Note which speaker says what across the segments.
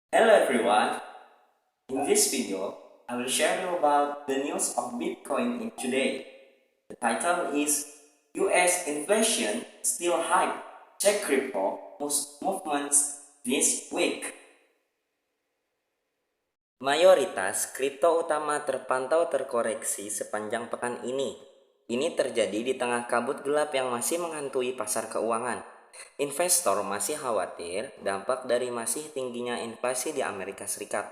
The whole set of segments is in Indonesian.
Speaker 1: Hello everyone. In this video, I will share you about the news of Bitcoin in today. The title is US inflation still high. Check crypto movements this week. Mayoritas kripto utama terpantau terkoreksi sepanjang pekan ini. Ini terjadi di tengah kabut gelap yang masih menghantui pasar keuangan. Investor masih khawatir dampak dari masih tingginya inflasi di Amerika Serikat.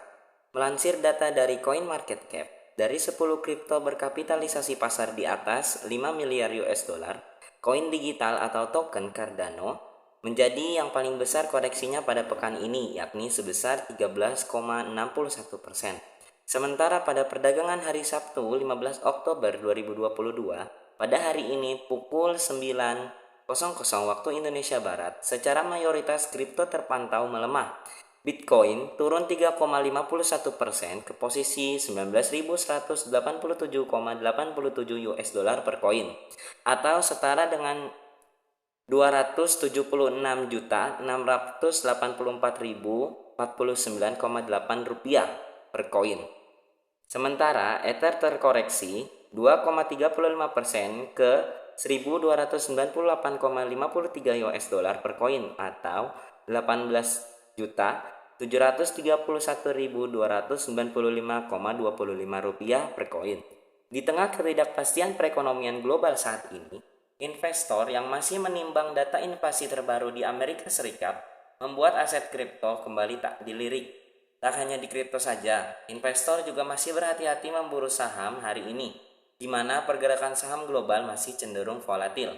Speaker 1: Melansir data dari CoinMarketCap, dari 10 kripto berkapitalisasi pasar di atas 5 miliar US dollar, koin digital atau token Cardano menjadi yang paling besar koreksinya pada pekan ini, yakni sebesar 13,61%. Sementara pada perdagangan hari Sabtu 15 Oktober 2022, pada hari ini pukul 9.00 waktu Indonesia Barat, secara mayoritas kripto terpantau melemah. Bitcoin turun 3,51% ke posisi 19.187,87 US dollar per koin, atau setara dengan 276.684.049,8 rupiah per koin. Sementara Ether terkoreksi 2,35% ke 1.298,53 US dollar per koin atau 18.731.295,25 rupiah per koin. Di tengah ketidakpastian perekonomian global saat ini, investor yang masih menimbang data inflasi terbaru di Amerika Serikat membuat aset kripto kembali tak dilirik. Tak hanya di kripto saja, investor juga masih berhati-hati memburu saham hari ini, di mana pergerakan saham global masih cenderung volatil.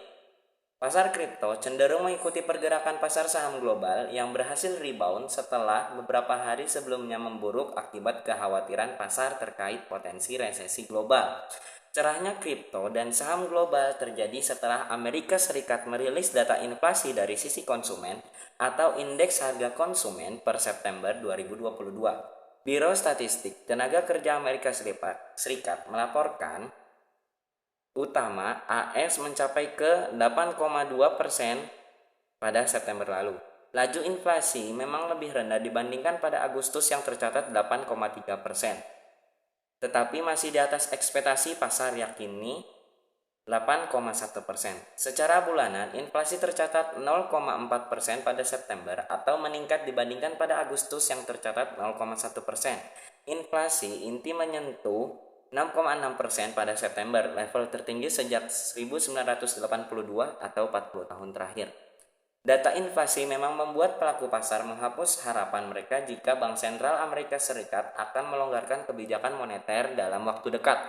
Speaker 1: Pasar kripto cenderung mengikuti pergerakan pasar saham global yang berhasil rebound setelah beberapa hari sebelumnya memburuk akibat kekhawatiran pasar terkait potensi resesi global. Cerahnya kripto dan saham global terjadi setelah Amerika Serikat merilis data inflasi dari sisi konsumen atau indeks harga konsumen per September 2022. Biro Statistik Tenaga Kerja Amerika Serikat melaporkan utama AS mencapai ke 8,2% pada September lalu. Laju inflasi memang lebih rendah dibandingkan pada Agustus yang tercatat 8,3%. Tetapi masih di atas ekspektasi pasar yakini 8,1%. Secara bulanan, inflasi tercatat 0,4% pada September atau meningkat dibandingkan pada Agustus yang tercatat 0,1%. Inflasi inti menyentuh 6,6% pada September, level tertinggi sejak 1982 atau 40 tahun terakhir. Data inflasi memang membuat pelaku pasar menghapus harapan mereka jika Bank Sentral Amerika Serikat akan melonggarkan kebijakan moneter dalam waktu dekat.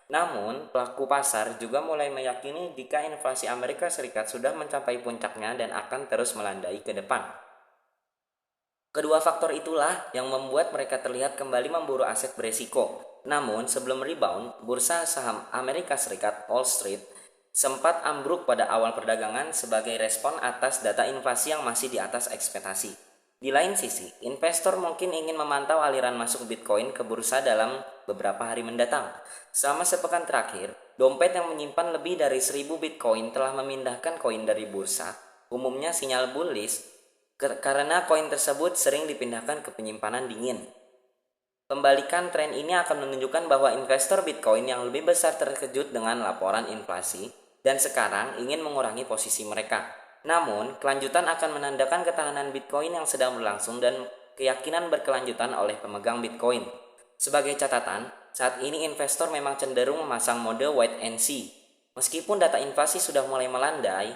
Speaker 1: Namun, pelaku pasar juga mulai meyakini jika inflasi Amerika Serikat sudah mencapai puncaknya dan akan terus melandai ke depan. Kedua faktor itulah yang membuat mereka terlihat kembali memburu aset beresiko. Namun, sebelum rebound, bursa saham Amerika Serikat Wall Street sempat ambruk pada awal perdagangan sebagai respon atas data inflasi yang masih di atas ekspektasi. Di lain sisi, investor mungkin ingin memantau aliran masuk Bitcoin ke bursa dalam beberapa hari mendatang. Selama sepekan terakhir, dompet yang menyimpan lebih dari 1.000 Bitcoin telah memindahkan koin dari bursa, umumnya sinyal bullish, karena koin tersebut sering dipindahkan ke penyimpanan dingin. Pembalikan tren ini akan menunjukkan bahwa investor Bitcoin yang lebih besar terkejut dengan laporan inflasi dan sekarang ingin mengurangi posisi mereka. Namun, kelanjutan akan menandakan ketahanan Bitcoin yang sedang berlangsung dan keyakinan berkelanjutan oleh pemegang Bitcoin. Sebagai catatan, saat ini investor memang cenderung memasang mode wait and see. Meskipun data inflasi sudah mulai melandai,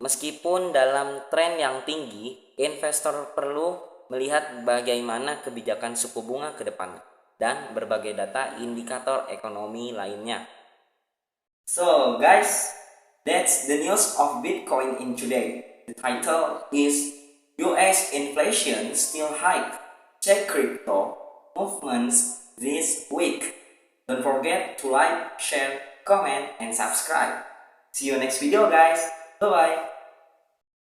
Speaker 1: meskipun dalam tren yang tinggi, investor perlu melihat bagaimana kebijakan suku bunga ke depan dan berbagai data indikator ekonomi lainnya. So guys, that's the news of Bitcoin in today. The title is US inflation still high. Check crypto movements this week. Don't forget to like, share, comment, and subscribe. See you next video guys. Bye bye.